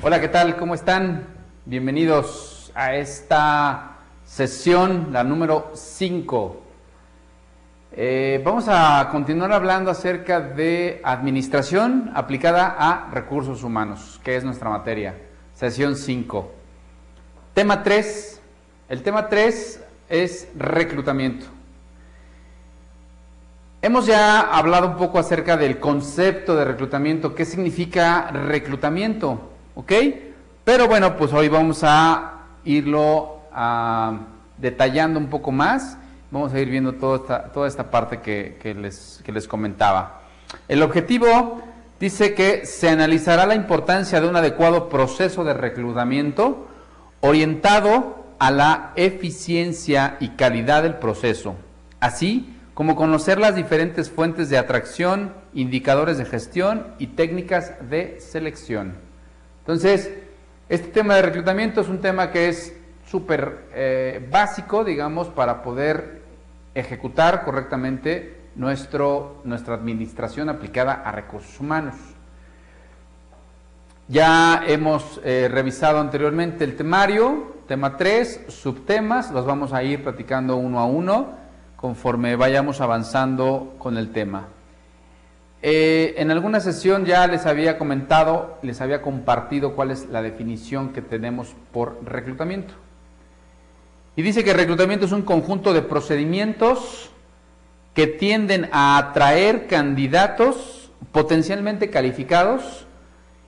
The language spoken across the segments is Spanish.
Hola, ¿qué tal? ¿Cómo están? Bienvenidos a esta sesión, la número 5. Vamos a continuar hablando acerca de administración aplicada a recursos humanos, que es nuestra materia, sesión 5. Tema 3. El tema 3 es reclutamiento. Hemos ya hablado un poco acerca del concepto de reclutamiento, qué significa reclutamiento, ¿ok? Pero bueno, pues hoy vamos a irlo detallando un poco más. Vamos a ir viendo toda esta parte que les comentaba. El objetivo dice que se analizará la importancia de un adecuado proceso de reclutamiento orientado a la eficiencia y calidad del proceso, así como conocer las diferentes fuentes de atracción, indicadores de gestión y técnicas de selección. Entonces, este tema de reclutamiento es un tema que es súper básico, digamos, para poder ejecutar correctamente nuestra administración aplicada a recursos humanos. Ya hemos revisado anteriormente el temario, tema 3, subtemas, los vamos a ir platicando uno a uno conforme vayamos avanzando con el tema. En alguna sesión ya les había comentado, les había compartido cuál es la definición que tenemos por reclutamiento. Y dice que reclutamiento es un conjunto de procedimientos que tienden a atraer candidatos potencialmente calificados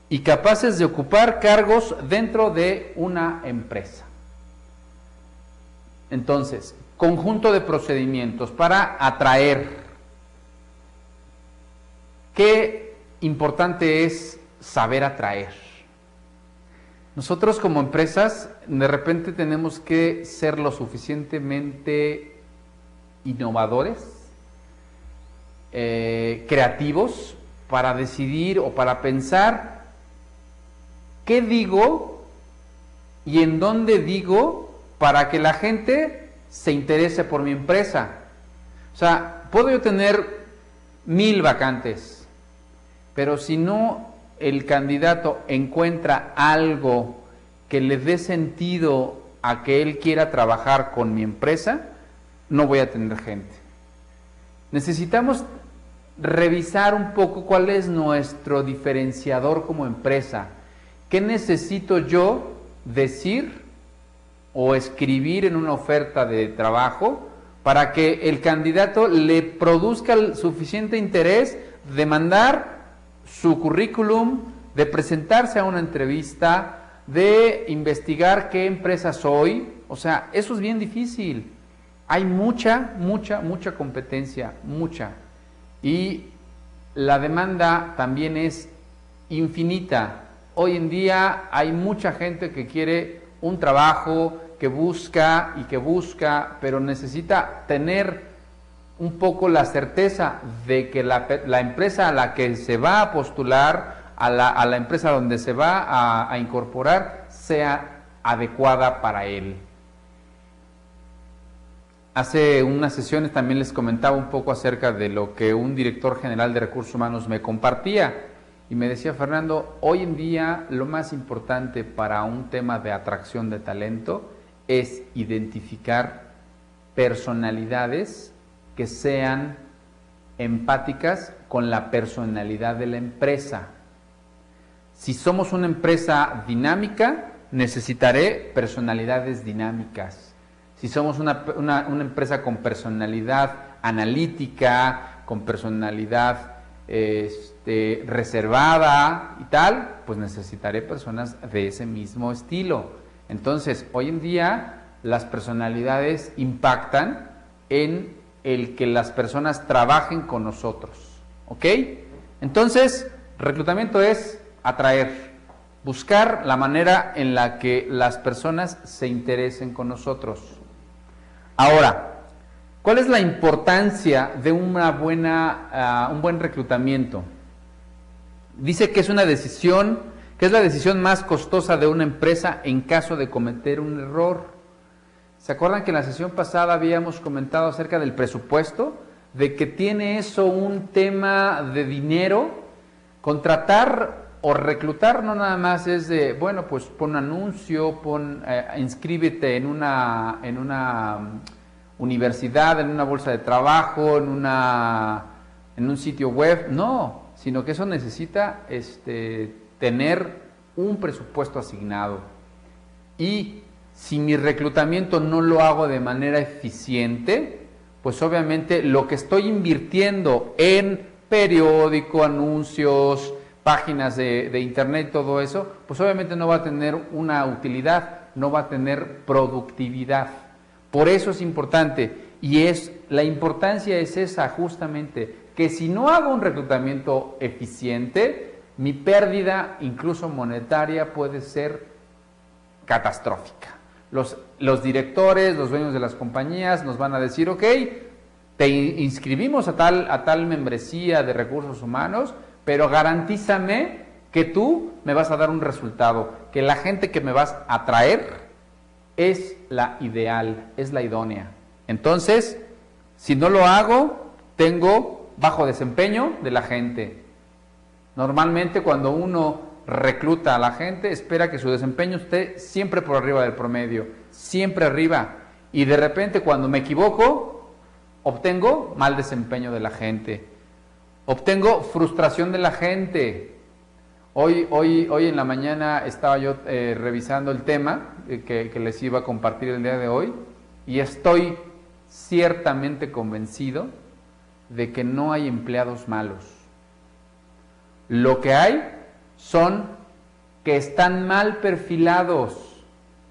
y capaces de ocupar cargos dentro de una empresa. Entonces, conjunto de procedimientos para atraer. Qué importante es saber atraer. Nosotros como empresas de repente tenemos que ser lo suficientemente innovadores, creativos, para decidir o para pensar qué digo y en dónde digo para que la gente se interese por mi empresa. O sea, puedo yo tener 1000 vacantes, pero si no el candidato encuentra algo que le dé sentido a que él quiera trabajar con mi empresa, no voy a tener gente. Necesitamos revisar un poco cuál es nuestro diferenciador como empresa. ¿Qué necesito yo decir o escribir en una oferta de trabajo para que el candidato le produzca el suficiente interés de mandar su currículum, de presentarse a una entrevista, de investigar qué empresa soy? O sea, eso es bien difícil. Hay mucha competencia, mucha. Y la demanda también es infinita. Hoy en día hay mucha gente que quiere un trabajo, que busca, pero necesita tener un poco la certeza de que la empresa a la que se va a postular, a la empresa donde se va a incorporar, sea adecuada para él. Hace unas sesiones también les comentaba un poco acerca de lo que un director general de recursos humanos me compartía y me decía: Fernando, hoy en día lo más importante para un tema de atracción de talento es identificar personalidades que sean empáticas con la personalidad de la empresa. Si somos una empresa dinámica, necesitaré personalidades dinámicas. Si somos una empresa con personalidad analítica, con personalidad reservada y tal, pues necesitaré personas de ese mismo estilo. Entonces, hoy en día las personalidades impactan en el que las personas trabajen con nosotros, ¿ok? Entonces, reclutamiento es atraer, buscar la manera en la que las personas se interesen con nosotros. Ahora, ¿cuál es la importancia de un buen reclutamiento? Dice que es una decisión, que es la decisión más costosa de una empresa en caso de cometer un error. ¿Se acuerdan que en la sesión pasada habíamos comentado acerca del presupuesto? De que tiene eso un tema de dinero. Contratar o reclutar no nada más es de, bueno, pues pon un anuncio, inscríbete en una universidad, en una bolsa de trabajo, en un sitio web, no, sino que eso necesita tener un presupuesto asignado. Y si mi reclutamiento no lo hago de manera eficiente, pues obviamente lo que estoy invirtiendo en periódico, anuncios, páginas de internet, todo eso, pues obviamente no va a tener una utilidad, no va a tener productividad. Por eso es importante, y la importancia es esa justamente, que si no hago un reclutamiento eficiente, mi pérdida, incluso monetaria, puede ser catastrófica. Los directores, los dueños de las compañías nos van a decir, ok, te inscribimos a tal membresía de recursos humanos, pero garantízame que tú me vas a dar un resultado, que la gente que me vas a traer es la ideal, es la idónea. Entonces, si no lo hago, tengo bajo desempeño de la gente. Normalmente cuando uno recluta a la gente, espera que su desempeño esté siempre por arriba del promedio, siempre arriba. Y de repente cuando me equivoco, obtengo mal desempeño de la gente, obtengo frustración de la gente. Hoy en la mañana estaba yo revisando el tema que les iba a compartir el día de hoy, y estoy ciertamente convencido de que no hay empleados malos. Lo que hay son que están mal perfilados.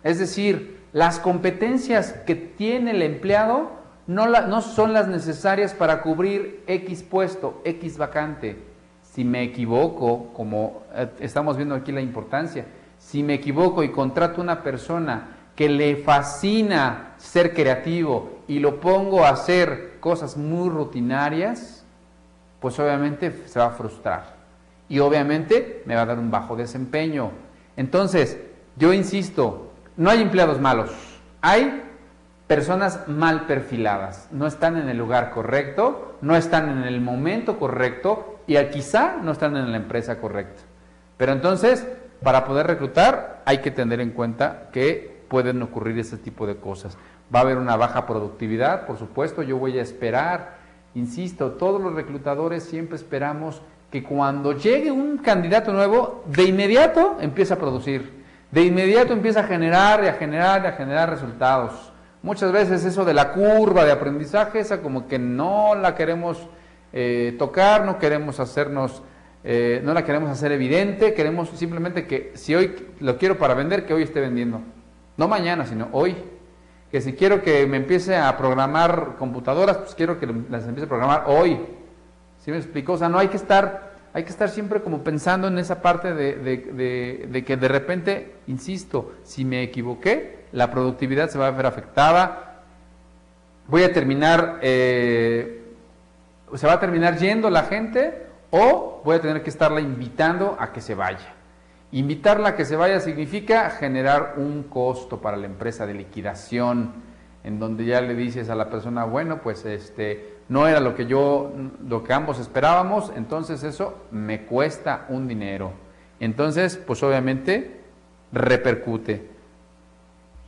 Es decir, las competencias que tiene el empleado no son las necesarias para cubrir X puesto, X vacante. Si me equivoco, como estamos viendo aquí la importancia, si me equivoco y contrato una persona que le fascina ser creativo y lo pongo a hacer cosas muy rutinarias, pues obviamente se va a frustrar. Y obviamente me va a dar un bajo desempeño. Entonces, yo insisto, no hay empleados malos, hay personas mal perfiladas, no están en el lugar correcto, no están en el momento correcto y quizá no están en la empresa correcta. Pero entonces, para poder reclutar, hay que tener en cuenta que pueden ocurrir ese tipo de cosas. Va a haber una baja productividad, por supuesto, yo voy a esperar, insisto, todos los reclutadores siempre esperamos que cuando llegue un candidato nuevo, de inmediato empieza a producir, de inmediato empieza a generar y a generar resultados. Muchas veces eso de la curva de aprendizaje, esa como que no la queremos tocar, no queremos hacernos, no la queremos hacer evidente, queremos simplemente que si hoy lo quiero para vender, que hoy esté vendiendo. No mañana, sino hoy. Que si quiero que me empiece a programar computadoras, pues quiero que las empiece a programar hoy. ¿Sí me explico? O sea, no hay que estar siempre como pensando en esa parte de que de repente, insisto, si me equivoqué, la productividad se va a ver afectada, voy a terminar, se va a terminar yendo la gente o voy a tener que estarla invitando a que se vaya. Invitarla a que se vaya significa generar un costo para la empresa de liquidación, en donde ya le dices a la persona, bueno, pues no era lo que ambos esperábamos, entonces eso me cuesta un dinero. Entonces, pues obviamente repercute.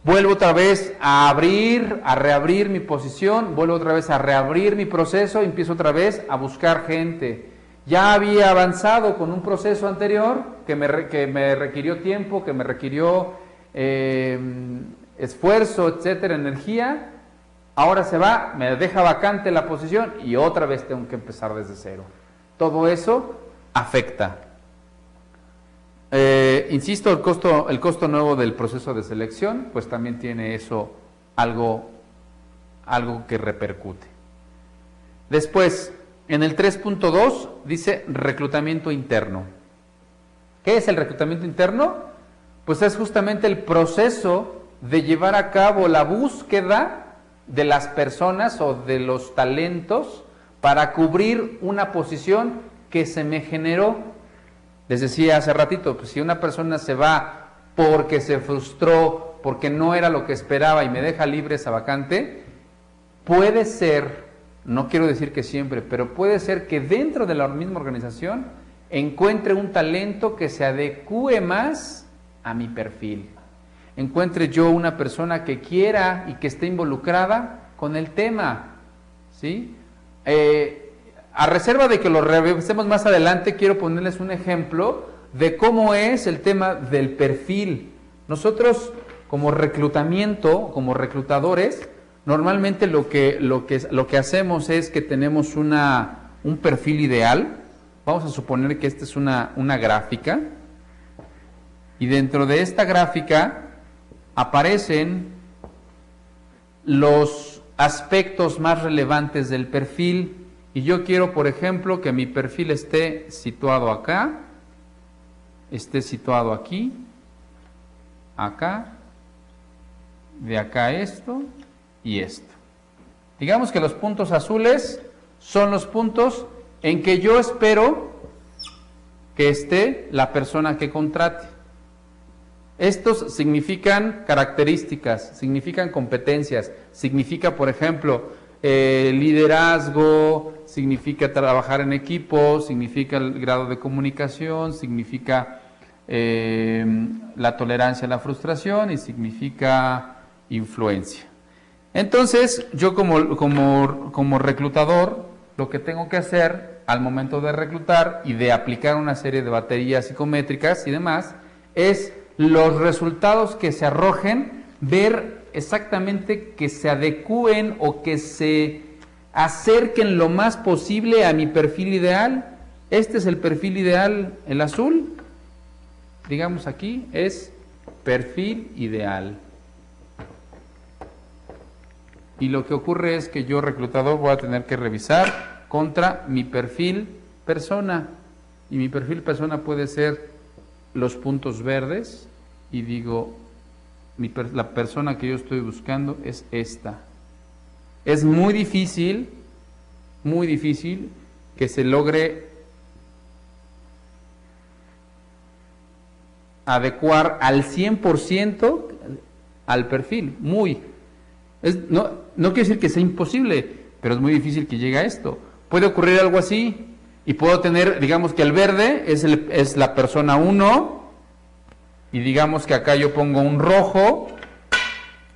Vuelvo otra vez a reabrir mi posición, vuelvo otra vez a reabrir mi proceso, empiezo otra vez a buscar gente. Ya había avanzado con un proceso anterior que me requirió tiempo, que me requirió esfuerzo, etcétera, energía. Ahora se va, me deja vacante la posición y otra vez tengo que empezar desde cero. Todo eso afecta. Insisto, el costo nuevo del proceso de selección, pues también tiene eso algo que repercute. Después, en el 3.2 dice reclutamiento interno. ¿Qué es el reclutamiento interno? Pues es justamente el proceso de llevar a cabo la búsqueda de las personas o de los talentos para cubrir una posición que se me generó. Les decía hace ratito, pues si una persona se va porque se frustró, porque no era lo que esperaba y me deja libre esa vacante, puede ser, no quiero decir que siempre, pero puede ser que dentro de la misma organización encuentre un talento que se adecue más a mi perfil. Encuentre yo una persona que quiera y que esté involucrada con el tema, ¿sí? A reserva de que lo revisemos más adelante, quiero ponerles un ejemplo de cómo es el tema del perfil. Nosotros, como reclutamiento, como reclutadores, normalmente lo que hacemos es que tenemos un perfil ideal. Vamos a suponer que esta es una gráfica, y dentro de esta gráfica aparecen los aspectos más relevantes del perfil, y yo quiero, por ejemplo, que mi perfil esté situado acá, esté situado aquí, acá, de acá esto y esto. Digamos que los puntos azules son los puntos en que yo espero que esté la persona que contrate. Estos significan características, significan competencias, significa, por ejemplo, liderazgo, significa trabajar en equipo, significa el grado de comunicación, significa la tolerancia a la frustración y significa influencia. Entonces, yo como reclutador, lo que tengo que hacer al momento de reclutar y de aplicar una serie de baterías psicométricas y demás, es los resultados que se arrojen, ver exactamente que se adecúen o que se acerquen lo más posible a mi perfil ideal. Este es el perfil ideal, el azul, digamos aquí, es perfil ideal. Y lo que ocurre es que yo, reclutador, voy a tener que revisar contra mi perfil persona. Y mi perfil persona puede ser los puntos verdes, y digo, la persona que yo estoy buscando es esta. Es muy difícil que se logre adecuar al 100% al perfil. No quiere decir que sea imposible, pero es muy difícil que llegue a esto. Puede ocurrir algo así, y puedo tener, digamos que el verde es la persona 1, y digamos que acá yo pongo un rojo,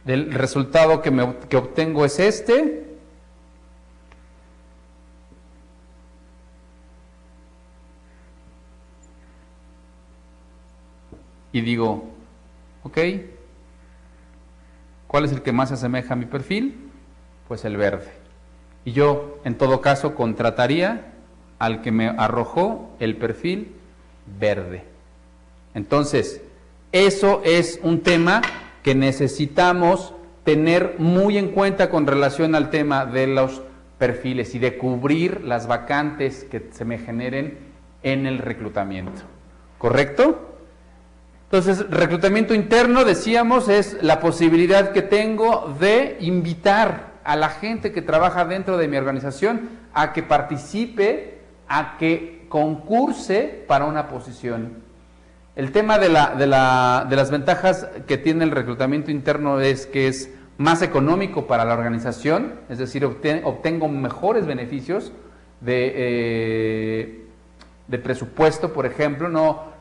el resultado que obtengo es este. Y digo, ok, ¿cuál es el que más se asemeja a mi perfil? Pues el verde. Y yo, en todo caso, contrataría al que me arrojó el perfil verde. Entonces, eso es un tema que necesitamos tener muy en cuenta con relación al tema de los perfiles y de cubrir las vacantes que se me generen en el reclutamiento. ¿Correcto? Entonces, reclutamiento interno, decíamos, es la posibilidad que tengo de invitar a la gente que trabaja dentro de mi organización a que participe, a que concurse para una posición. El tema de las ventajas que tiene el reclutamiento interno es que es más económico para la organización, es decir, obtengo mejores beneficios de presupuesto, por ejemplo.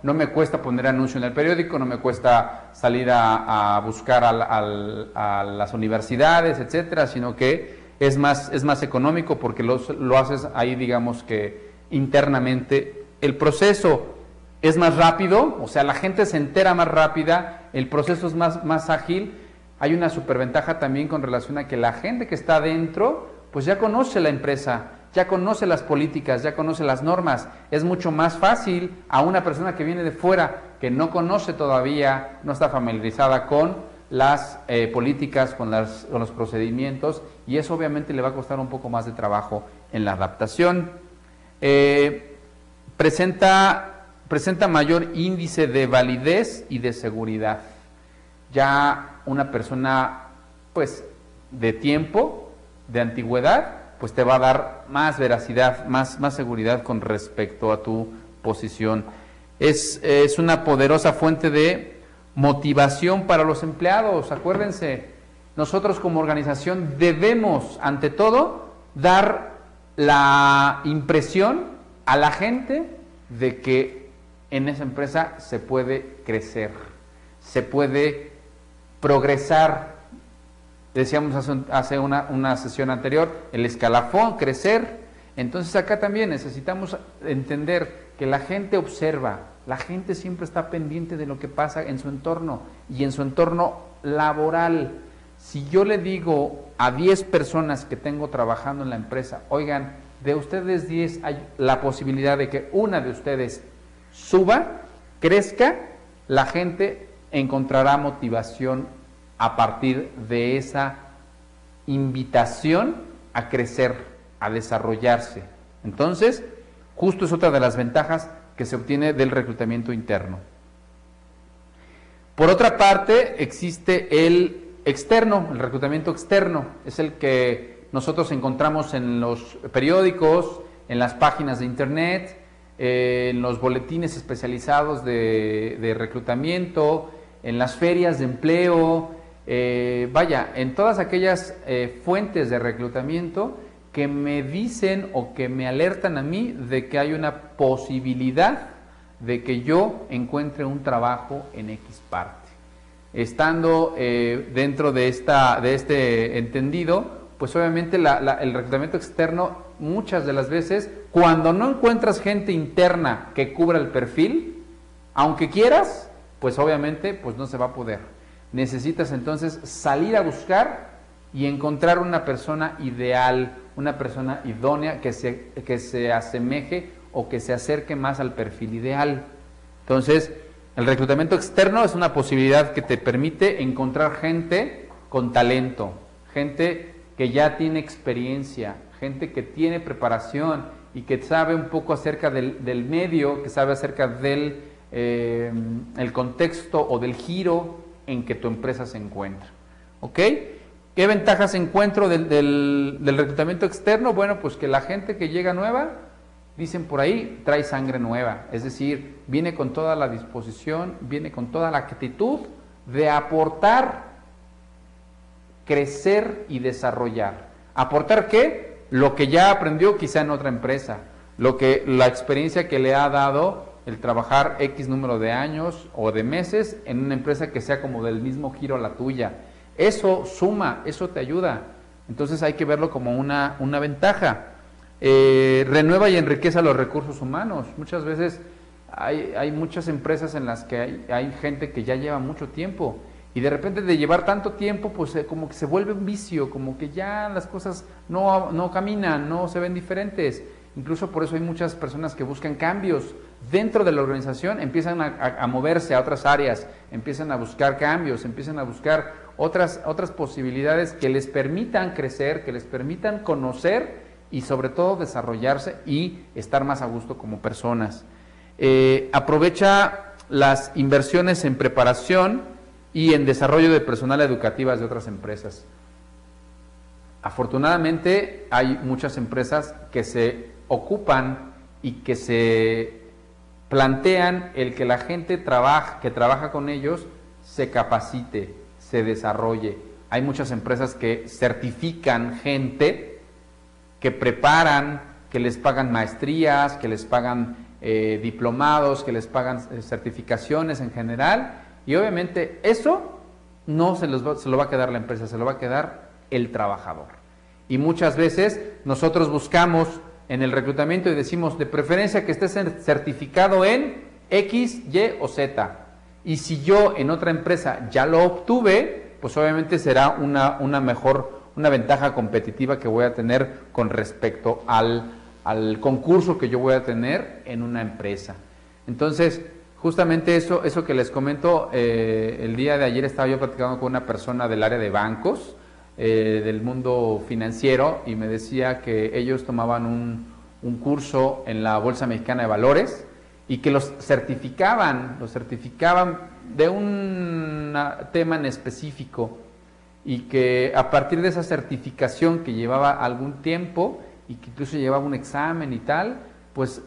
No me cuesta poner anuncio en el periódico, no me cuesta salir a buscar a las universidades, etcétera, sino que es más económico porque lo haces ahí, digamos que internamente. El proceso es más rápido, o sea, la gente se entera más rápida, el proceso es más ágil. Hay una superventaja también con relación a que la gente que está adentro, pues ya conoce la empresa, ya conoce las políticas, ya conoce las normas. Es mucho más fácil a una persona que viene de fuera, que no conoce todavía, no está familiarizada con las políticas, con los procedimientos, y eso obviamente le va a costar un poco más de trabajo en la adaptación. Presenta mayor índice de validez y de seguridad. Ya una persona, pues, de tiempo, de antigüedad, pues te va a dar más veracidad, más seguridad con respecto a tu posición. Es una poderosa fuente de motivación para los empleados. Acuérdense, nosotros como organización debemos, ante todo, dar la impresión a la gente de que en esa empresa se puede crecer, se puede progresar. Decíamos hace una sesión anterior, el escalafón, crecer. Entonces acá también necesitamos entender que la gente observa, la gente siempre está pendiente de lo que pasa en su entorno y en su entorno laboral. Si yo le digo a 10 personas que tengo trabajando en la empresa, oigan, de ustedes 10 hay la posibilidad de que una de ustedes suba, crezca, la gente encontrará motivación a partir de esa invitación a crecer, a desarrollarse. Entonces, justo es otra de las ventajas que se obtiene del reclutamiento interno. Por otra parte, existe el externo, el reclutamiento externo, es el que nosotros encontramos en los periódicos, en las páginas de internet, en los boletines especializados de reclutamiento, en las ferias de empleo, en todas aquellas fuentes de reclutamiento que me dicen o que me alertan a mí de que hay una posibilidad de que yo encuentre un trabajo en X parte. Estando dentro de este entendido, pues obviamente el reclutamiento externo muchas de las veces, cuando no encuentras gente interna que cubra el perfil, aunque quieras, pues obviamente pues no se va a poder. Necesitas entonces salir a buscar y encontrar una persona ideal, una persona idónea que se asemeje o que se acerque más al perfil ideal. Entonces, el reclutamiento externo es una posibilidad que te permite encontrar gente con talento, gente que ya tiene experiencia, gente que tiene preparación y que sabe un poco acerca del medio, que sabe acerca del el contexto o del giro en que tu empresa se encuentra. ¿Ok? ¿Qué ventajas encuentro del reclutamiento externo? Bueno, pues que la gente que llega nueva, dicen por ahí, trae sangre nueva, es decir, viene con toda la disposición, viene con toda la actitud de aportar, crecer y desarrollar. ¿Aportar qué? Lo que ya aprendió quizá en otra empresa, la experiencia que le ha dado el trabajar X número de años o de meses en una empresa que sea como del mismo giro a la tuya. Eso suma, eso te ayuda. Entonces hay que verlo como una ventaja. Renueva y enriquece los recursos humanos. Muchas veces hay muchas empresas en las que hay gente que ya lleva mucho tiempo y de repente de llevar tanto tiempo pues como que se vuelve un vicio, como que ya las cosas no caminan, no se ven diferentes. Incluso por eso hay muchas personas que buscan cambios dentro de la organización, empiezan a moverse a otras áreas, empiezan a buscar cambios, empiezan a buscar otras posibilidades que les permitan crecer, que les permitan conocer y sobre todo desarrollarse y estar más a gusto como personas. Aprovecha las inversiones en preparación y en desarrollo de personal educativas de otras empresas. Afortunadamente hay muchas empresas que se ocupan y que se plantean el que la gente que trabaja con ellos se capacite, se desarrolle. Hay muchas empresas que certifican gente, que preparan, que les pagan maestrías, que les pagan diplomados, que les pagan certificaciones en general, y obviamente eso no se lo va a quedar la empresa, se lo va a quedar el trabajador. Y muchas veces nosotros buscamos en el reclutamiento y decimos de preferencia que estés certificado en X, Y o Z. Y si yo en otra empresa ya lo obtuve, pues obviamente será una ventaja competitiva que voy a tener con respecto al concurso que yo voy a tener en una empresa. Entonces, justamente eso que les comento, el día de ayer estaba yo platicando con una persona del área de bancos, del mundo financiero, y me decía que ellos tomaban un curso en la Bolsa Mexicana de Valores y que los certificaban de un tema en específico, y que a partir de esa certificación que llevaba algún tiempo y que incluso llevaba un examen y tal, pues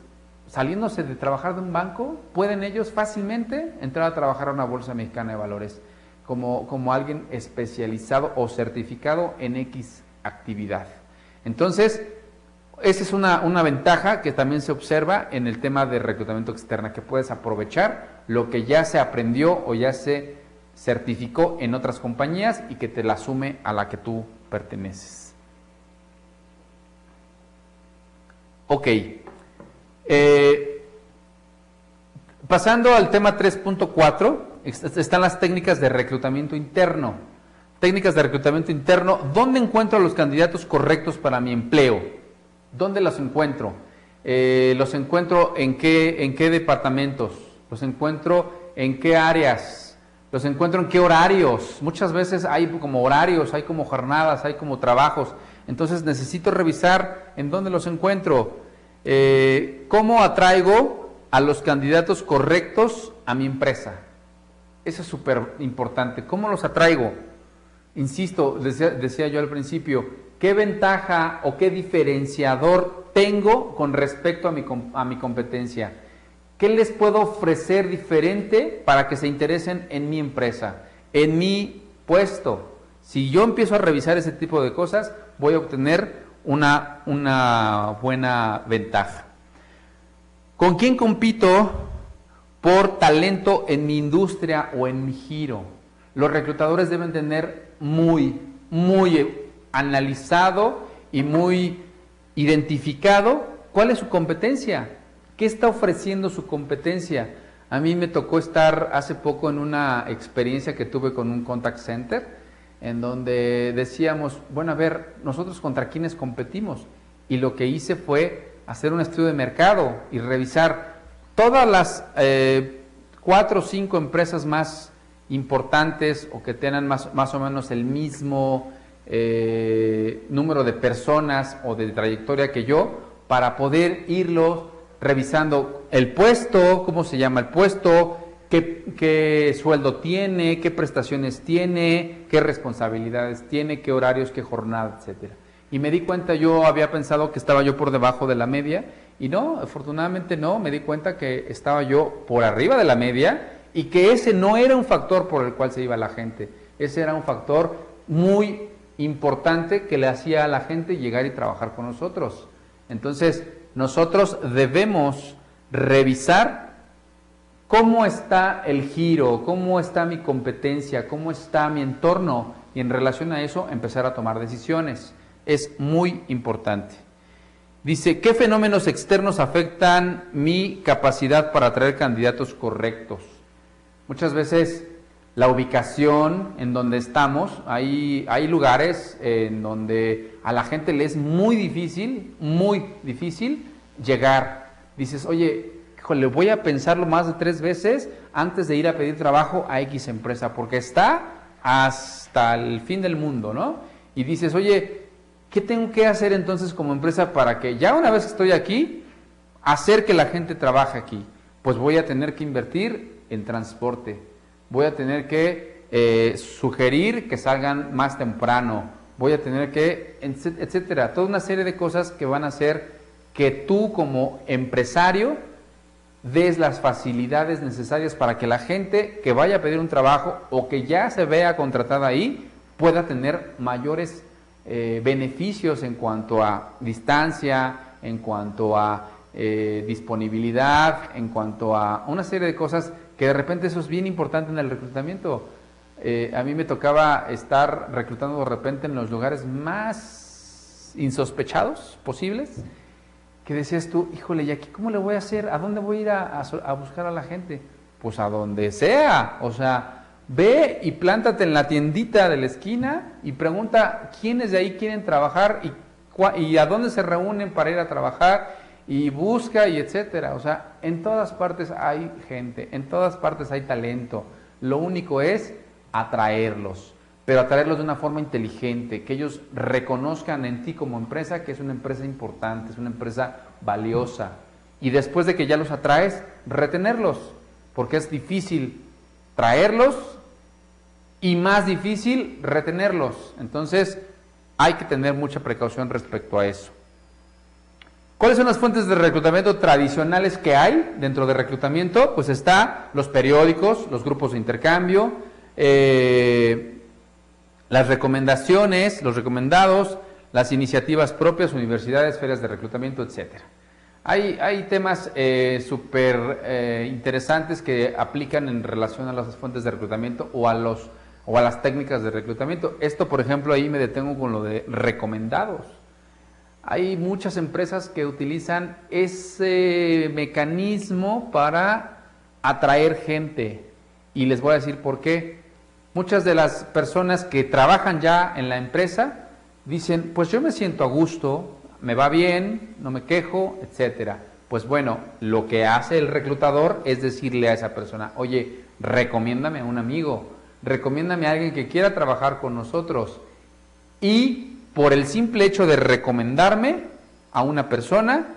saliéndose de trabajar de un banco, pueden ellos fácilmente entrar a trabajar a una Bolsa Mexicana de Valores como alguien especializado o certificado en X actividad. Entonces, Esa es una ventaja que también se observa en el tema de reclutamiento externo, que puedes aprovechar lo que ya se aprendió o ya se certificó en otras compañías y que te la sume a la que tú perteneces. Ok. Pasando al tema 3.4, están las técnicas de reclutamiento interno. Técnicas de reclutamiento interno, ¿dónde encuentro a los candidatos correctos para mi empleo? ¿Dónde los encuentro? ¿Los encuentro en qué departamentos? ¿Los encuentro en qué áreas? ¿Los encuentro en qué horarios? Muchas veces hay como horarios, hay como jornadas, hay como trabajos. Entonces necesito revisar en dónde los encuentro. ¿Cómo atraigo a los candidatos correctos a mi empresa? Eso es súper importante. ¿Cómo los atraigo? Insisto, decía yo al principio, ¿qué ventaja o qué diferenciador tengo con respecto a mi competencia? ¿Qué les puedo ofrecer diferente para que se interesen en mi empresa, en mi puesto? Si yo empiezo a revisar ese tipo de cosas, voy a obtener una buena ventaja. ¿Con quién compito por talento en mi industria o en mi giro? Los reclutadores deben tener muy analizado y muy identificado cuál es su competencia, qué está ofreciendo su competencia. A mí me tocó estar hace poco en una experiencia que tuve con un contact center, en donde decíamos, bueno, a ver, nosotros contra quiénes competimos, y lo que hice fue hacer un estudio de mercado y revisar todas las 4 o 5 empresas más importantes o que tengan más o menos el mismo número de personas o de trayectoria que yo, para poder irlo revisando el puesto, cómo se llama el puesto, qué sueldo tiene, qué prestaciones tiene, qué responsabilidades tiene, qué horarios, qué jornada, etcétera. Y me di cuenta, yo había pensado que estaba yo por debajo de la media, y no, afortunadamente no, me di cuenta que estaba yo por arriba de la media, y que ese no era un factor por el cual se iba la gente, ese era un factor muy importante que le hacía a la gente llegar y trabajar con nosotros. Entonces, nosotros debemos revisar cómo está el giro, cómo está mi competencia, cómo está mi entorno, y en relación a eso empezar a tomar decisiones. Es muy importante. Dice, ¿qué fenómenos externos afectan mi capacidad para atraer candidatos correctos? Muchas veces la ubicación en donde estamos, hay lugares en donde a la gente le es muy difícil llegar. Dices, oye, híjole, voy a pensarlo más de 3 veces antes de ir a pedir trabajo a X empresa, porque está hasta el fin del mundo, ¿no? Y dices, oye, ¿qué tengo que hacer entonces como empresa para que ya una vez que estoy aquí, hacer que la gente trabaje aquí? Pues voy a tener que invertir en transporte, voy a tener que sugerir que salgan más temprano, voy a tener que, etcétera, toda una serie de cosas que van a hacer que tú como empresario des las facilidades necesarias para que la gente que vaya a pedir un trabajo o que ya se vea contratada ahí pueda tener mayores beneficios en cuanto a distancia, en cuanto a disponibilidad, en cuanto a una serie de cosas que de repente eso es bien importante en el reclutamiento. A mí me tocaba estar reclutando de repente en los lugares más insospechados posibles, que decías tú, híjole, ¿y aquí cómo le voy a hacer? ¿A dónde voy a ir a buscar a la gente? Pues a donde sea, o sea, ve y plántate en la tiendita de la esquina y pregunta quiénes de ahí quieren trabajar y a dónde se reúnen para ir a trabajar, y busca y etcétera. O sea, en todas partes hay gente, en todas partes hay talento. Lo único es atraerlos, pero atraerlos de una forma inteligente, que ellos reconozcan en ti como empresa que es una empresa importante, es una empresa valiosa. Y después de que ya los atraes, retenerlos, porque es difícil traerlos y más difícil retenerlos. Entonces, hay que tener mucha precaución respecto a eso. ¿Cuáles son las fuentes de reclutamiento tradicionales que hay dentro de reclutamiento? Pues está los periódicos, los grupos de intercambio, las recomendaciones, los recomendados, las iniciativas propias, universidades, ferias de reclutamiento, etcétera. Hay temas súper interesantes que aplican en relación a las fuentes de reclutamiento o a las técnicas de reclutamiento. Esto, por ejemplo, ahí me detengo con lo de recomendados. Hay muchas empresas que utilizan ese mecanismo para atraer gente. Y les voy a decir por qué. Muchas de las personas que trabajan ya en la empresa dicen, pues yo me siento a gusto, me va bien, no me quejo, etcétera. Pues bueno, lo que hace el reclutador es decirle a esa persona, oye, recomiéndame a un amigo, recomiéndame a alguien que quiera trabajar con nosotros. Y por el simple hecho de recomendarme a una persona,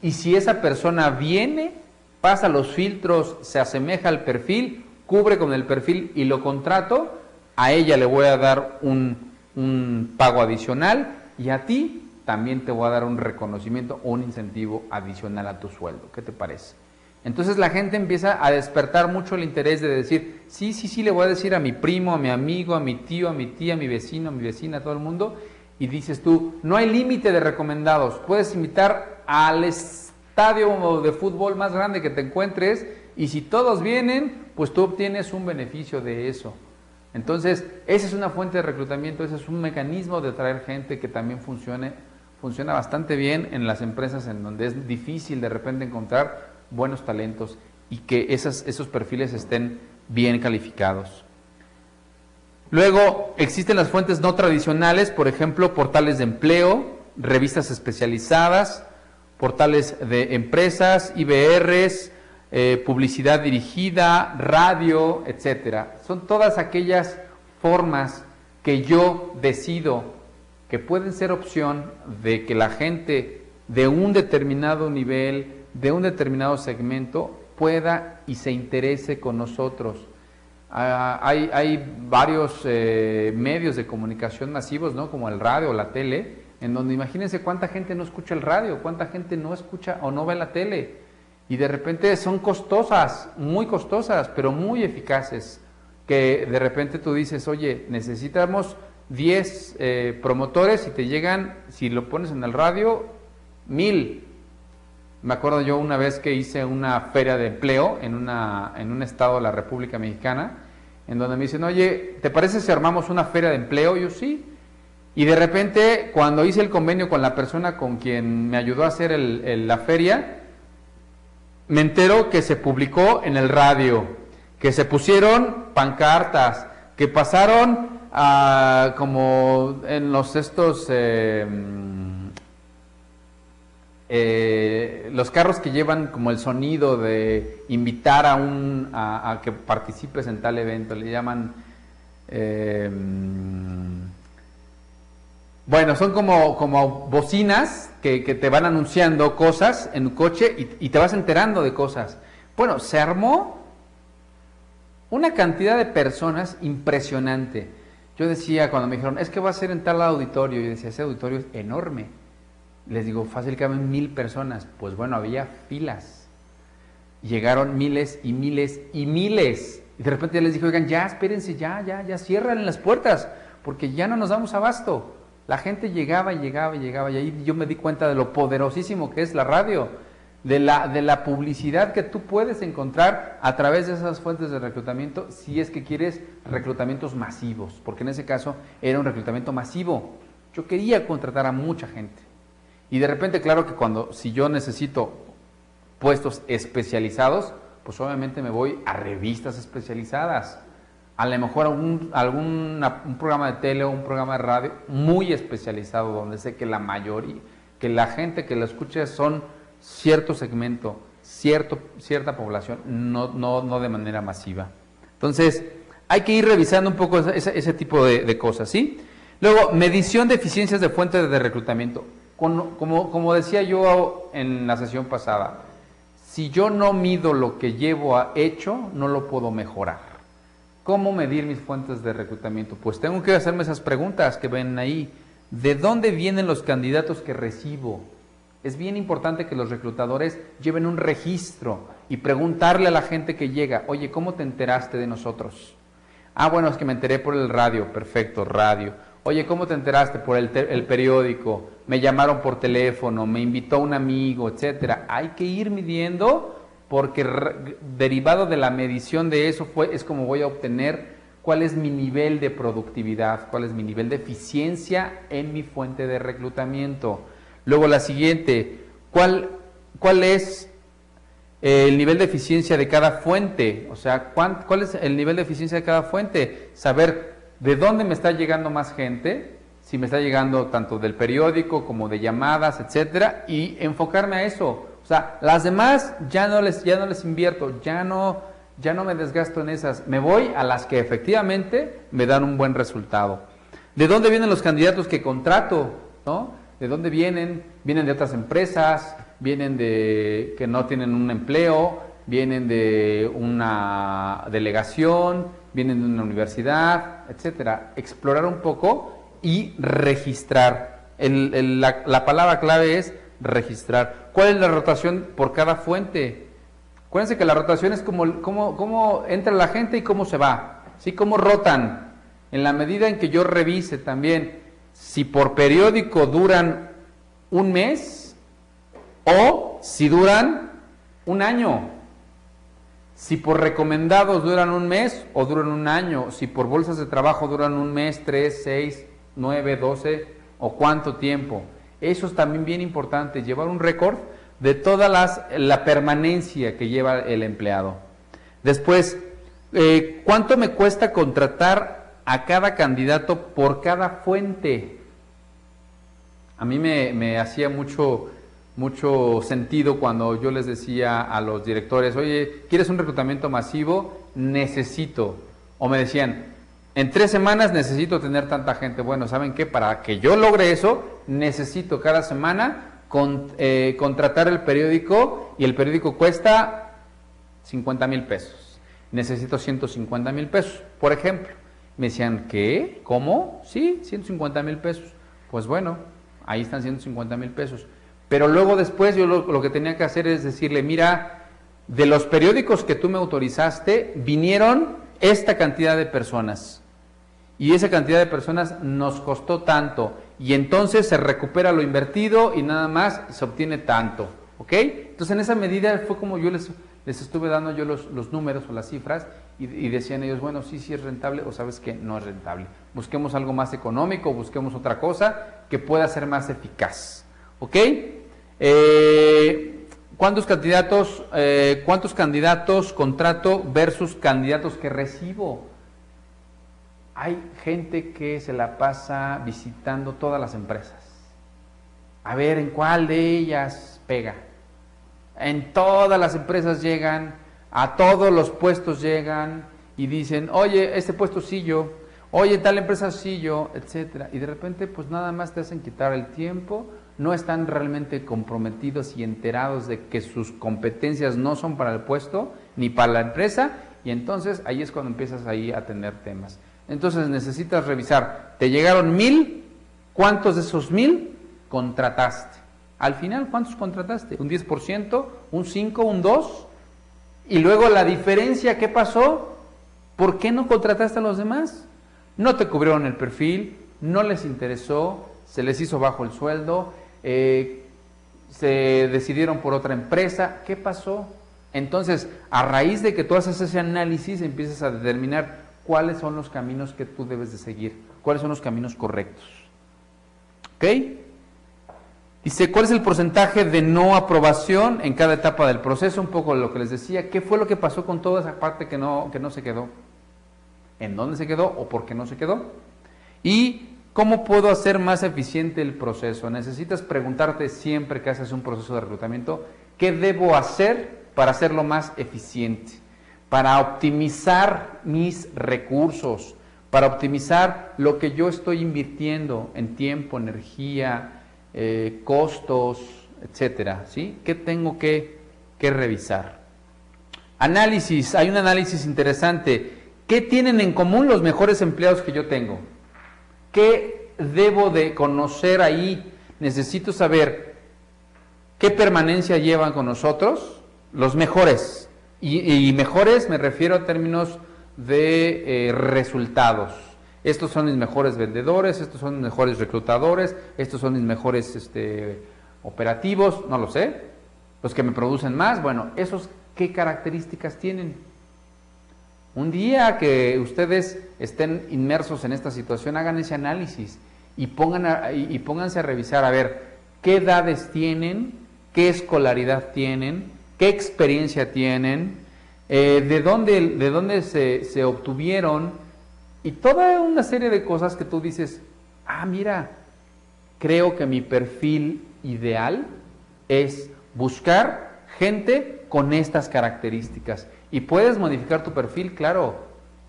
y si esa persona viene, pasa los filtros, se asemeja al perfil, cubre con el perfil y lo contrato, a ella le voy a dar un pago adicional y a ti también te voy a dar un reconocimiento o un incentivo adicional a tu sueldo. ¿Qué te parece? Entonces la gente empieza a despertar mucho el interés de decir, sí, le voy a decir a mi primo, a mi amigo, a mi tío, a mi tía, a mi vecino, a mi vecina, a todo el mundo. Y dices tú, no hay límite de recomendados. Puedes invitar al estadio de fútbol más grande que te encuentres y si todos vienen, pues tú obtienes un beneficio de eso. Entonces, esa es una fuente de reclutamiento, ese es un mecanismo de atraer gente que también funciona bastante bien en las empresas en donde es difícil de repente encontrar buenos talentos y que esos perfiles estén bien calificados. Luego, existen las fuentes no tradicionales, por ejemplo, portales de empleo, revistas especializadas, portales de empresas, IBRs, publicidad dirigida, radio, etcétera. Son todas aquellas formas que yo decido que pueden ser opción de que la gente de un determinado nivel, de un determinado segmento, pueda y se interese con nosotros. Hay varios medios de comunicación masivos, ¿no? Como el radio o la tele, en donde imagínense cuánta gente no escucha el radio, cuánta gente no escucha o no ve la tele. Y de repente son costosas, pero muy eficaces, que de repente tú dices, oye, necesitamos 10 promotores y te llegan, si lo pones en el radio, 1000. Me acuerdo yo una vez que hice una feria de empleo en un estado de la República Mexicana, en donde me dicen, oye, ¿te parece si armamos una feria de empleo? Yo sí. Y de repente, cuando hice el convenio con la persona con quien me ayudó a hacer la feria, me entero que se publicó en el radio, que se pusieron pancartas, que pasaron como en los los carros que llevan como el sonido de invitar a que participes en tal evento, le llaman bueno, son como bocinas que te van anunciando cosas en un coche y te vas enterando de cosas. Bueno, se armó una cantidad de personas impresionante. Yo decía, cuando me dijeron, es que va a ser en tal auditorio, yo decía, ese auditorio es enorme. Les digo, fácil que caben 1000 personas. Pues bueno, había filas. Llegaron miles y miles y miles. Y de repente ya les dije, oigan, ya, espérense, ya cierran las puertas, porque ya no nos damos abasto. La gente llegaba y ahí yo me di cuenta de lo poderosísimo que es la radio, de la publicidad que tú puedes encontrar a través de esas fuentes de reclutamiento, si es que quieres reclutamientos masivos, porque en ese caso era un reclutamiento masivo. Yo quería contratar a mucha gente. Y de repente, claro que si yo necesito puestos especializados, pues obviamente me voy a revistas especializadas. A lo mejor un programa de tele o un programa de radio muy especializado, donde sé que la mayoría, que la gente que lo escucha son cierto segmento, cierta población, no de manera masiva. Entonces, hay que ir revisando un poco ese tipo de cosas, ¿sí? Luego, medición de eficiencias de fuentes de reclutamiento. Como decía yo en la sesión pasada, si yo no mido lo que llevo hecho, no lo puedo mejorar. ¿Cómo medir mis fuentes de reclutamiento? Pues tengo que hacerme esas preguntas que ven ahí. ¿De dónde vienen los candidatos que recibo? Es bien importante que los reclutadores lleven un registro y preguntarle a la gente que llega, oye, ¿cómo te enteraste de nosotros? Ah, bueno, es que me enteré por el radio, perfecto, radio. Oye, ¿cómo te enteraste? Por el periódico, me llamaron por teléfono, me invitó un amigo, etcétera. Hay que ir midiendo porque derivado de la medición de eso es como voy a obtener cuál es mi nivel de productividad, cuál es mi nivel de eficiencia en mi fuente de reclutamiento. Luego la siguiente, ¿cuál es el nivel de eficiencia de cada fuente? O sea, ¿cuál es el nivel de eficiencia de cada fuente? Saber de dónde me está llegando más gente, si me está llegando tanto del periódico como de llamadas, etcétera, y enfocarme a eso. O sea, las demás ya no les invierto, ya no me desgasto en esas, me voy a las que efectivamente me dan un buen resultado. ¿De dónde vienen los candidatos que contrato? ¿No? ¿De dónde vienen? Vienen de otras empresas, vienen de que no tienen un empleo, vienen de una delegación, vienen de una universidad, etcétera. Explorar un poco y registrar. La palabra clave es registrar. ¿Cuál es la rotación por cada fuente? Acuérdense que la rotación es cómo entra la gente y cómo se va, ¿sí? Cómo rotan. En la medida en que yo revise también si por periódico duran un mes o si duran un año. Si por recomendados duran un mes o duran un año. Si por bolsas de trabajo duran un mes, 3, 6, 9, 12 o cuánto tiempo. Eso es también bien importante, llevar un récord de toda la permanencia que lleva el empleado. Después, ¿cuánto me cuesta contratar a cada candidato por cada fuente? A mí me hacía mucho sentido cuando yo les decía a los directores, oye, ¿quieres un reclutamiento masivo? Necesito. O me decían, en 3 semanas necesito tener tanta gente. Bueno, ¿saben qué? Para que yo logre eso, necesito cada semana contratar el periódico, y el periódico cuesta 50,000 pesos. Necesito 150,000 pesos, por ejemplo. Me decían, ¿qué? ¿Cómo? Sí, 150,000 pesos. Pues bueno, ahí están 150,000 pesos. Pero luego después yo lo que tenía que hacer es decirle, mira, de los periódicos que tú me autorizaste, vinieron esta cantidad de personas. Y esa cantidad de personas nos costó tanto. Y entonces se recupera lo invertido y nada más se obtiene tanto. ¿Ok? Entonces en esa medida fue como yo les estuve dando yo los números o las cifras y decían ellos, bueno, sí es rentable o sabes que no es rentable. Busquemos algo más económico, busquemos otra cosa que pueda ser más eficaz. ¿Ok? ¿Cuántos candidatos contrato versus candidatos que recibo? Hay gente que se la pasa visitando todas las empresas. A ver, ¿en cuál de ellas pega? En todas las empresas llegan, a todos los puestos llegan y dicen, oye, este puesto sí yo, oye, tal empresa sí yo, etcétera. Y de repente, pues nada más te hacen quitar el tiempo, no están realmente comprometidos y enterados de que sus competencias no son para el puesto ni para la empresa, y entonces ahí es cuando empiezas ahí a tener temas. Entonces necesitas revisar, te llegaron 1,000, ¿cuántos de esos 1,000 contrataste? Al final, ¿cuántos contrataste? ¿Un 10%? ¿Un 5%? ¿Un 2%? Y luego la diferencia, ¿qué pasó? ¿Por qué no contrataste a los demás? No te cubrieron el perfil, no les interesó, se les hizo bajo el sueldo, se decidieron por otra empresa. ¿Qué pasó? Entonces, a raíz de que tú haces ese análisis, empiezas a determinar cuáles son los caminos que tú debes de seguir, cuáles son los caminos correctos. ¿Ok? Dice, ¿cuál es el porcentaje de no aprobación en cada etapa del proceso? Un poco lo que les decía. ¿Qué fue lo que pasó con toda esa parte que no se quedó? ¿En dónde se quedó o por qué no se quedó? Y ¿cómo puedo hacer más eficiente el proceso? Necesitas preguntarte siempre que haces un proceso de reclutamiento, ¿qué debo hacer para hacerlo más eficiente? Para optimizar mis recursos, para optimizar lo que yo estoy invirtiendo en tiempo, energía, costos, etcétera, ¿sí? ¿Qué tengo que revisar? Análisis, hay un análisis interesante. ¿Qué tienen en común los mejores empleados que yo tengo? ¿Qué debo de conocer ahí? Necesito saber qué permanencia llevan con nosotros, los mejores. Y mejores me refiero a términos de resultados. estos son mis mejores vendedores, estos son mis mejores reclutadores, estos son mis mejores operativos, no lo sé, los que me producen más. Bueno, esos, ¿qué características tienen? Un día que ustedes estén inmersos en esta situación, hagan ese análisis y pónganse a revisar, a ver, qué edades tienen, qué escolaridad tienen, qué experiencia tienen, de dónde se obtuvieron, y toda una serie de cosas que tú dices, mira, creo que mi perfil ideal es buscar gente con estas características. Y puedes modificar tu perfil, claro.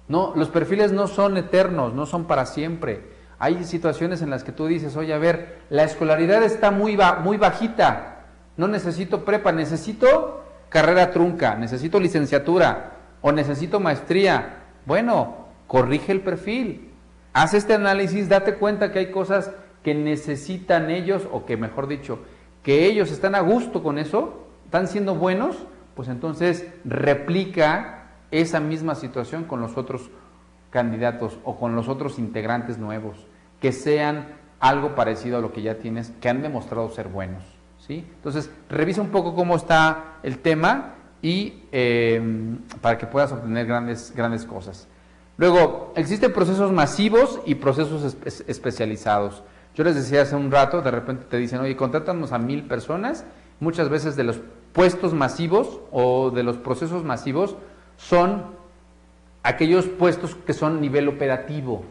No, los perfiles no son eternos, no son para siempre. Hay situaciones en las que tú dices, oye, a ver, la escolaridad está muy bajita, no necesito prepa, necesito carrera trunca, necesito licenciatura o necesito maestría. Bueno, corrige el perfil, haz este análisis, date cuenta que hay cosas que necesitan ellos, o que mejor dicho, que ellos están a gusto con eso, están siendo buenos, pues entonces replica esa misma situación con los otros candidatos o con los otros integrantes nuevos, que sean algo parecido a lo que ya tienes, que han demostrado ser buenos, ¿sí? Entonces, revisa un poco cómo está el tema y para que puedas obtener grandes cosas. Luego, existen procesos masivos y procesos especializados. Yo les decía hace un rato, de repente te dicen, oye, contrátanos a 1000 personas. Muchas veces de los puestos masivos o de los procesos masivos son aquellos puestos que son nivel operativo,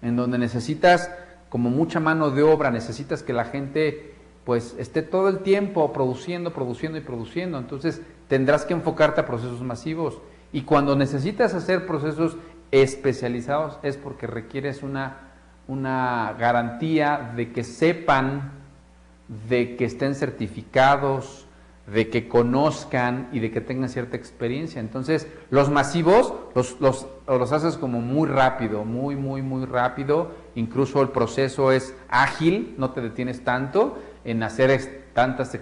en donde necesitas como mucha mano de obra, necesitas que la gente pues esté todo el tiempo produciendo y produciendo. Entonces tendrás que enfocarte a procesos masivos, y cuando necesitas hacer procesos especializados es porque requieres una garantía de que sepan, de que estén certificados, de que conozcan y de que tengan cierta experiencia. Entonces, los masivos los haces como muy rápido, muy rápido. Incluso el proceso es ágil, no te detienes tanto en hacer tantas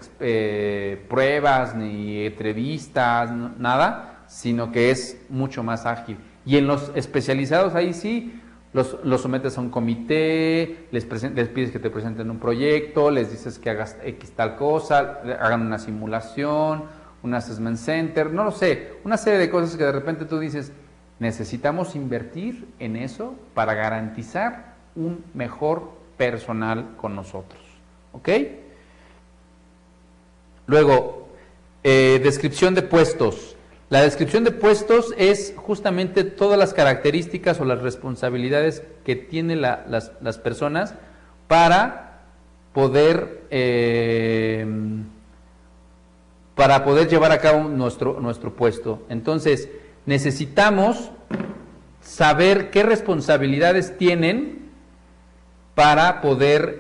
pruebas ni entrevistas, nada, sino que es mucho más ágil. Y en los especializados, ahí sí, los sometes a un comité, les pides que te presenten un proyecto, les dices que hagas X tal cosa, hagan una simulación, un assessment center, no lo sé, una serie de cosas que de repente tú dices, necesitamos invertir en eso para garantizar un mejor personal con nosotros, ¿ok? Luego, descripción de puestos. La descripción de puestos es justamente todas las características o las responsabilidades que tienen las personas para poder llevar a cabo nuestro puesto. Entonces, necesitamos saber qué responsabilidades tienen para poder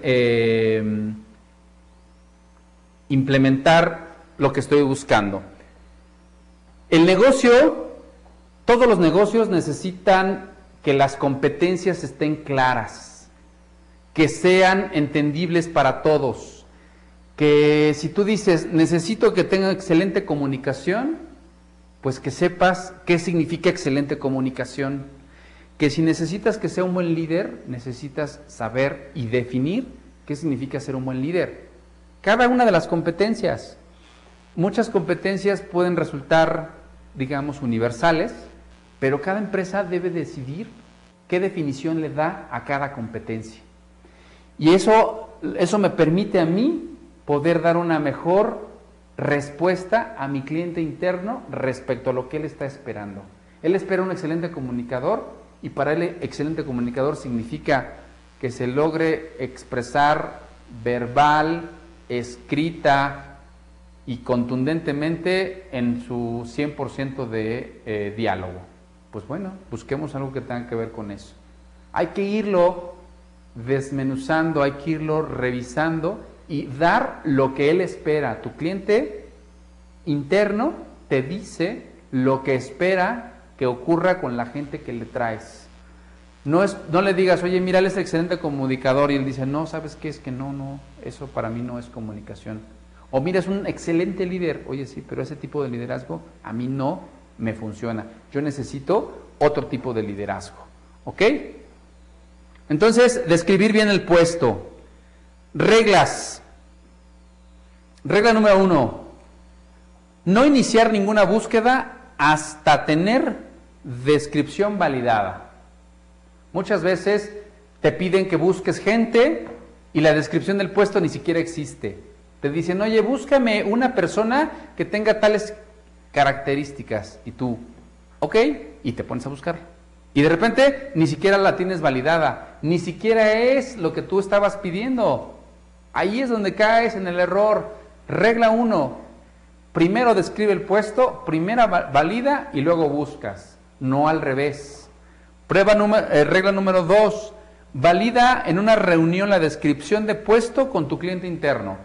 implementar lo que estoy buscando. El negocio, todos los negocios necesitan que las competencias estén claras, que sean entendibles para todos, que si tú dices, necesito que tenga excelente comunicación, pues que sepas qué significa excelente comunicación, que si necesitas que sea un buen líder, necesitas saber y definir qué significa ser un buen líder. Cada una de las competencias, muchas competencias pueden resultar, digamos, universales, pero cada empresa debe decidir qué definición le da a cada competencia. Y eso me permite a mí poder dar una mejor respuesta a mi cliente interno respecto a lo que él está esperando. Él espera un excelente comunicador, y para él excelente comunicador significa que se logre expresar verbal, escrita y contundentemente en su 100% de diálogo. Pues bueno, busquemos algo que tenga que ver con eso. Hay que irlo desmenuzando, hay que irlo revisando y dar lo que él espera. Tu cliente interno te dice lo que espera que ocurra con la gente que le traes. No le digas, oye, mira, él es excelente comunicador, y él dice, no, ¿sabes qué? Es que no, eso para mí no es comunicación. O mira, es un excelente líder, oye, sí, pero ese tipo de liderazgo a mí no me funciona. Yo necesito otro tipo de liderazgo, ¿ok? Entonces, describir bien el puesto. Reglas. Regla número 1. No iniciar ninguna búsqueda hasta tener descripción validada. Muchas veces te piden que busques gente y la descripción del puesto ni siquiera existe. Te dicen, oye, búscame una persona que tenga tales características. Y tú, ok, y te pones a buscar. Y de repente ni siquiera la tienes validada, ni siquiera es lo que tú estabas pidiendo. Ahí es donde caes en el error. Regla 1, primero describe el puesto, primero valida y luego buscas, no al revés. Regla número 2, valida en una reunión la descripción de puesto con tu cliente interno.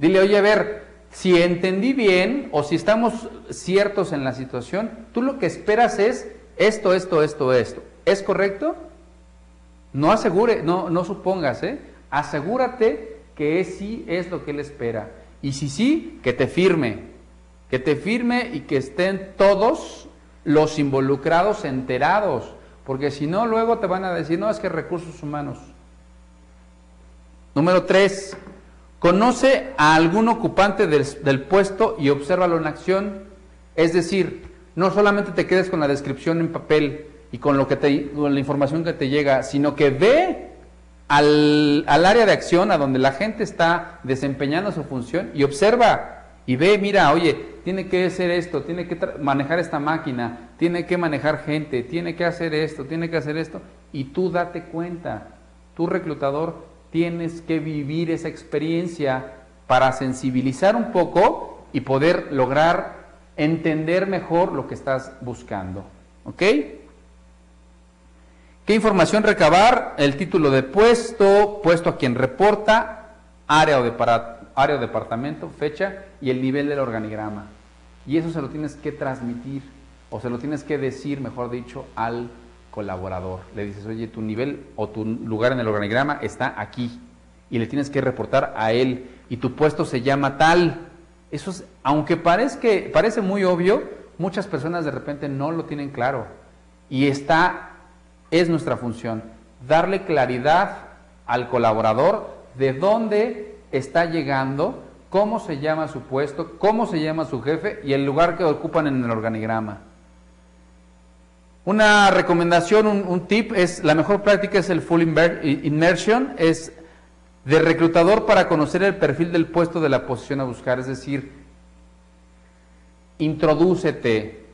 Dile, oye, a ver, si entendí bien o si estamos ciertos en la situación, tú lo que esperas es esto. ¿Es correcto? No supongas, asegúrate que sí es lo que él espera. Y si sí, que te firme y que estén todos los involucrados enterados, porque si no, luego te van a decir, no, es que recursos humanos. Número 3, conoce a algún ocupante del puesto y obsérvalo en acción. Es decir, no solamente te quedes con la descripción en papel y con la información que te llega, sino que ve al área de acción, a donde la gente está desempeñando su función, y observa y ve, mira, oye, tiene que hacer esto, tiene que manejar esta máquina, tiene que manejar gente, tiene que hacer esto, y tú date cuenta, tú reclutador tienes que vivir esa experiencia para sensibilizar un poco y poder lograr entender mejor lo que estás buscando. ¿Ok? ¿Qué información recabar? El título de puesto a quien reporta, área o departamento, fecha y el nivel del organigrama. Y eso se lo tienes que transmitir, o se lo tienes que decir, mejor dicho, al colaborador. Le dices, oye, tu nivel o tu lugar en el organigrama está aquí, y le tienes que reportar a él, y tu puesto se llama tal. Eso es, aunque parece muy obvio, muchas personas de repente no lo tienen claro, y es nuestra función, darle claridad al colaborador de dónde está llegando, cómo se llama su puesto, cómo se llama su jefe y el lugar que ocupan en el organigrama. Una recomendación, un tip, la mejor práctica es el full immersion, es de reclutador para conocer el perfil del puesto de la posición a buscar, es decir, introdúcete,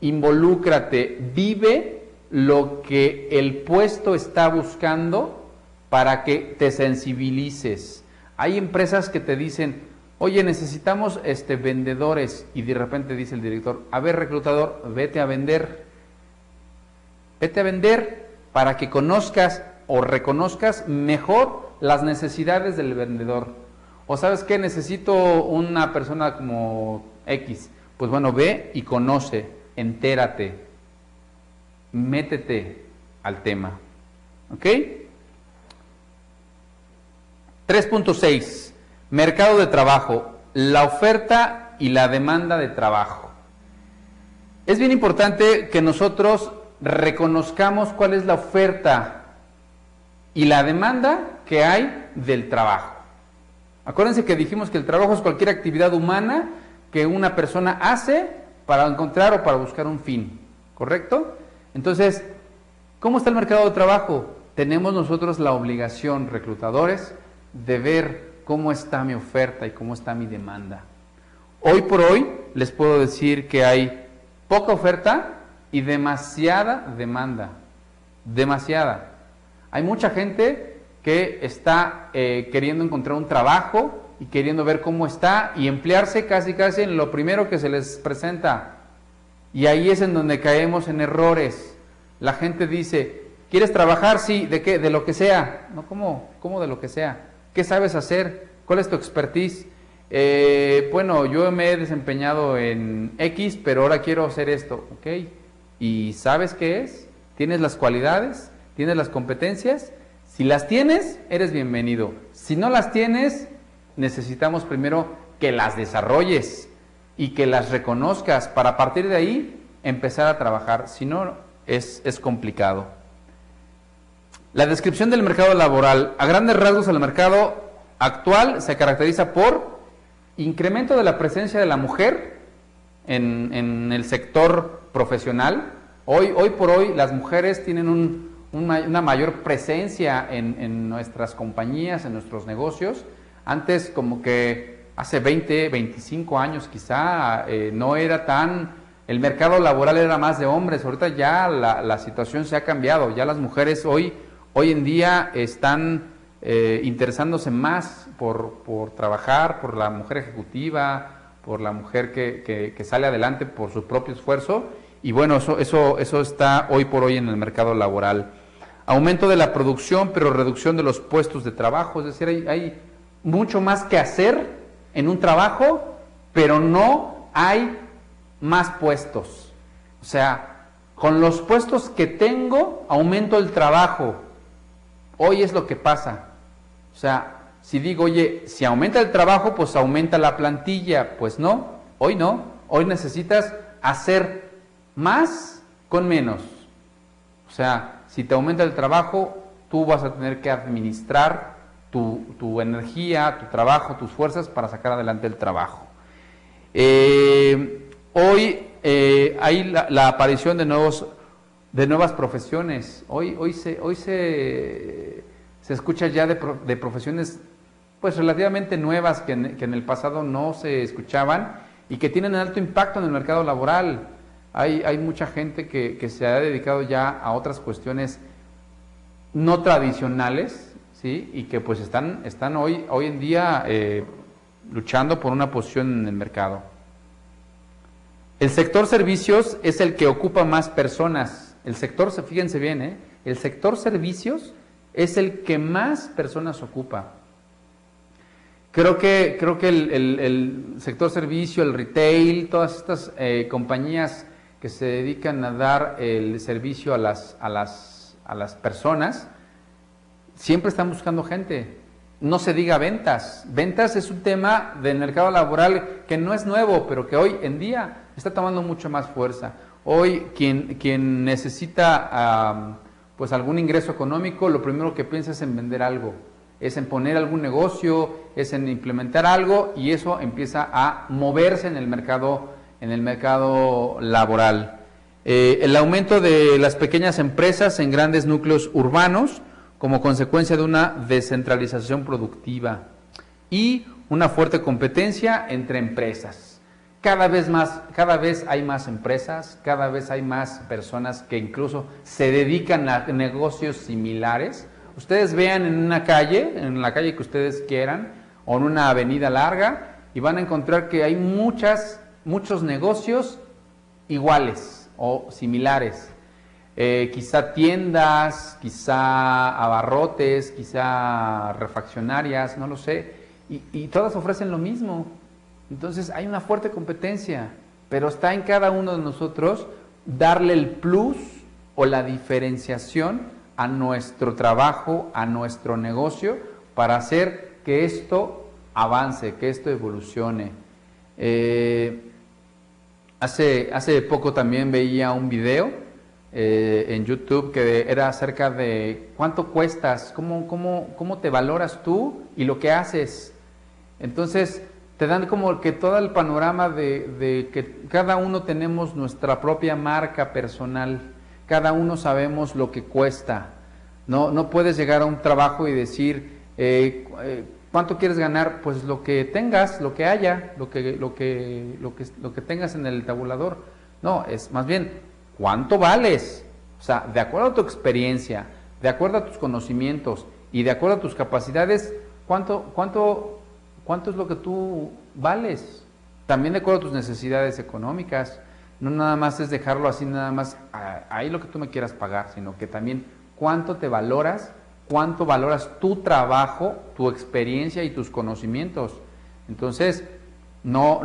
involúcrate, vive lo que el puesto está buscando para que te sensibilices. Hay empresas que te dicen, oye, necesitamos vendedores, y de repente dice el director, a ver, reclutador, vete a vender para que conozcas o reconozcas mejor las necesidades del vendedor. O ¿sabes qué? Necesito una persona como X. Pues bueno, ve y conoce, entérate, métete al tema. ¿Ok? 3.6. Mercado de trabajo. La oferta y la demanda de trabajo. Es bien importante que nosotros reconozcamos cuál es la oferta y la demanda que hay del trabajo. Acuérdense que dijimos que el trabajo es cualquier actividad humana que una persona hace para encontrar o para buscar un fin, ¿correcto? Entonces, ¿cómo está el mercado de trabajo? Tenemos nosotros la obligación, reclutadores, de ver cómo está mi oferta y cómo está mi demanda. Hoy por hoy les puedo decir que hay poca oferta y demasiada demanda. Demasiada. Hay mucha gente que está queriendo encontrar un trabajo y queriendo ver cómo está y emplearse casi en lo primero que se les presenta. Y ahí es en donde caemos en errores. La gente dice, ¿quieres trabajar? Sí, ¿de qué? De lo que sea. No, ¿cómo de lo que sea? ¿Qué sabes hacer? ¿Cuál es tu expertise? Bueno, yo me he desempeñado en X, pero ahora quiero hacer esto. ¿Ok? ¿Y sabes qué es? ¿Tienes las cualidades? ¿Tienes las competencias? Si las tienes, eres bienvenido. Si no las tienes, necesitamos primero que las desarrolles y que las reconozcas para a partir de ahí empezar a trabajar. Si no, es complicado. La descripción del mercado laboral. A grandes rasgos, el mercado actual se caracteriza por incremento de la presencia de la mujer en el sector profesional. Hoy por hoy las mujeres tienen una mayor presencia en nuestras compañías, en nuestros negocios. Antes, como que hace 20, 25 años quizá, no era tan... El mercado laboral era más de hombres. Ahorita ya la situación se ha cambiado. Ya las mujeres hoy en día están interesándose más por trabajar, por la mujer ejecutiva, por la mujer que sale adelante por su propio esfuerzo. Y bueno, eso está hoy por hoy en el mercado laboral. Aumento de la producción, pero reducción de los puestos de trabajo. Es decir, hay mucho más que hacer en un trabajo, pero no hay más puestos. O sea, con los puestos que tengo, aumento el trabajo. Hoy es lo que pasa. O sea, si digo, oye, si aumenta el trabajo, pues aumenta la plantilla. Pues no. Hoy necesitas hacer más con menos. O sea, si te aumenta el trabajo, tú vas a tener que administrar tu energía, tu trabajo, tus fuerzas para sacar adelante el trabajo. Hoy hay la aparición de nuevas profesiones. Hoy se escucha ya de profesiones pues relativamente nuevas que en el pasado no se escuchaban y que tienen alto impacto en el mercado laboral. Hay mucha gente que se ha dedicado ya a otras cuestiones no tradicionales, ¿sí? Y que pues están hoy en día luchando por una posición en el mercado. El sector servicios es el que ocupa más personas. Fíjense bien, el sector servicios es el que más personas ocupa. Creo que el sector servicio, el retail, todas estas compañías que se dedican a dar el servicio a las personas, siempre están buscando gente. No se diga ventas. Ventas es un tema del mercado laboral que no es nuevo, pero que hoy en día está tomando mucho más fuerza. Hoy quien necesita pues algún ingreso económico, lo primero que piensa es en vender algo, es en poner algún negocio, es en implementar algo, y eso empieza a moverse en el mercado laboral. El aumento de las pequeñas empresas en grandes núcleos urbanos como consecuencia de una descentralización productiva y una fuerte competencia entre empresas. Cada vez hay más empresas, cada vez hay más personas que incluso se dedican a negocios similares. Ustedes vean en la calle que ustedes quieran, o en una avenida larga, y van a encontrar que hay muchos negocios iguales o similares. Quizá tiendas, quizá abarrotes, quizá refaccionarias, no lo sé, y todas ofrecen lo mismo. Entonces hay una fuerte competencia, pero está en cada uno de nosotros darle el plus o la diferenciación a nuestro trabajo, a nuestro negocio, para hacer que esto avance, que esto evolucione. Hace poco también veía un video en YouTube que era acerca de cuánto cuestas, cómo te valoras tú y lo que haces. Entonces te dan como que todo el panorama de que cada uno tenemos nuestra propia marca personal, cada uno sabemos lo que cuesta. No puedes llegar a un trabajo y decir ¿cuánto quieres ganar? Pues lo que tengas, lo que haya, lo que tengas en el tabulador. No, es más bien ¿cuánto vales? O sea, de acuerdo a tu experiencia, de acuerdo a tus conocimientos y de acuerdo a tus capacidades, ¿cuánto es lo que tú vales? También de acuerdo a tus necesidades económicas. No nada más es dejarlo así, nada más ahí lo que tú me quieras pagar, sino que también cuánto te valoras, cuánto valoras tu trabajo, tu experiencia y tus conocimientos. Entonces, no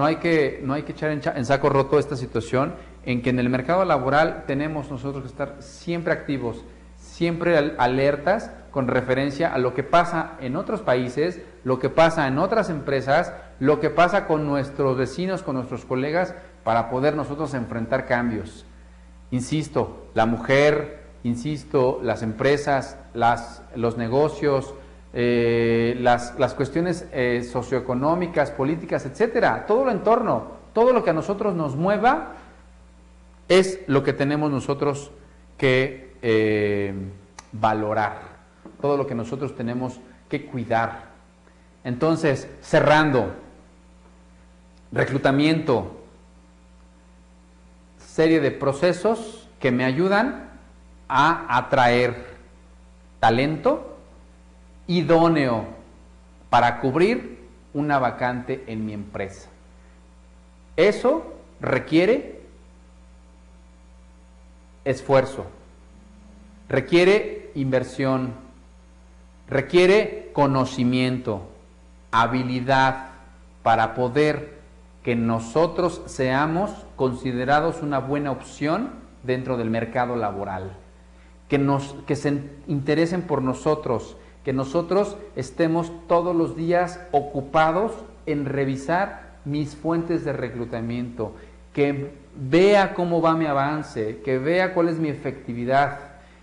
hay que echar en saco roto esta situación en que en el mercado laboral tenemos nosotros que estar siempre activos, siempre alertas con referencia a lo que pasa en otros países, lo que pasa en otras empresas, lo que pasa con nuestros vecinos, con nuestros colegas, para poder nosotros enfrentar cambios. Insisto, la mujer insisto, las empresas, los negocios, las cuestiones socioeconómicas, políticas, etcétera, todo el entorno, todo lo que a nosotros nos mueva es lo que tenemos nosotros que valorar, todo lo que nosotros tenemos que cuidar. Entonces, cerrando, reclutamiento, serie de procesos que me ayudan a atraer talento idóneo para cubrir una vacante en mi empresa. Eso requiere esfuerzo, requiere inversión, requiere conocimiento, habilidad para poder que nosotros seamos considerados una buena opción dentro del mercado laboral, que se interesen por nosotros, que nosotros estemos todos los días ocupados en revisar mis fuentes de reclutamiento, que vea cómo va mi avance, que vea cuál es mi efectividad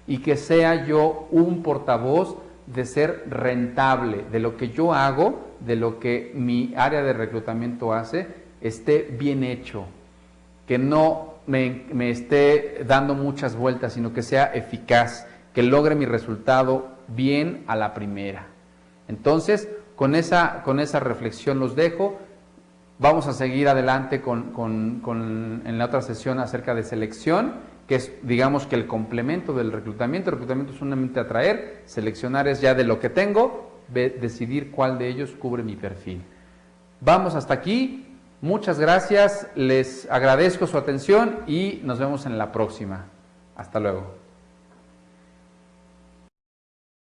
y que sea yo un portavoz de ser rentable, de lo que yo hago, de lo que mi área de reclutamiento hace, esté bien hecho, que no me esté dando muchas vueltas, sino que sea eficaz, que logre mi resultado bien a la primera. Entonces, con esa reflexión los dejo. Vamos a seguir adelante en la otra sesión acerca de selección, que es, digamos, que el complemento del reclutamiento. El reclutamiento es solamente atraer, seleccionar es ya de lo que tengo, decidir cuál de ellos cubre mi perfil. Vamos hasta aquí. Muchas gracias, les agradezco su atención y nos vemos en la próxima. Hasta luego.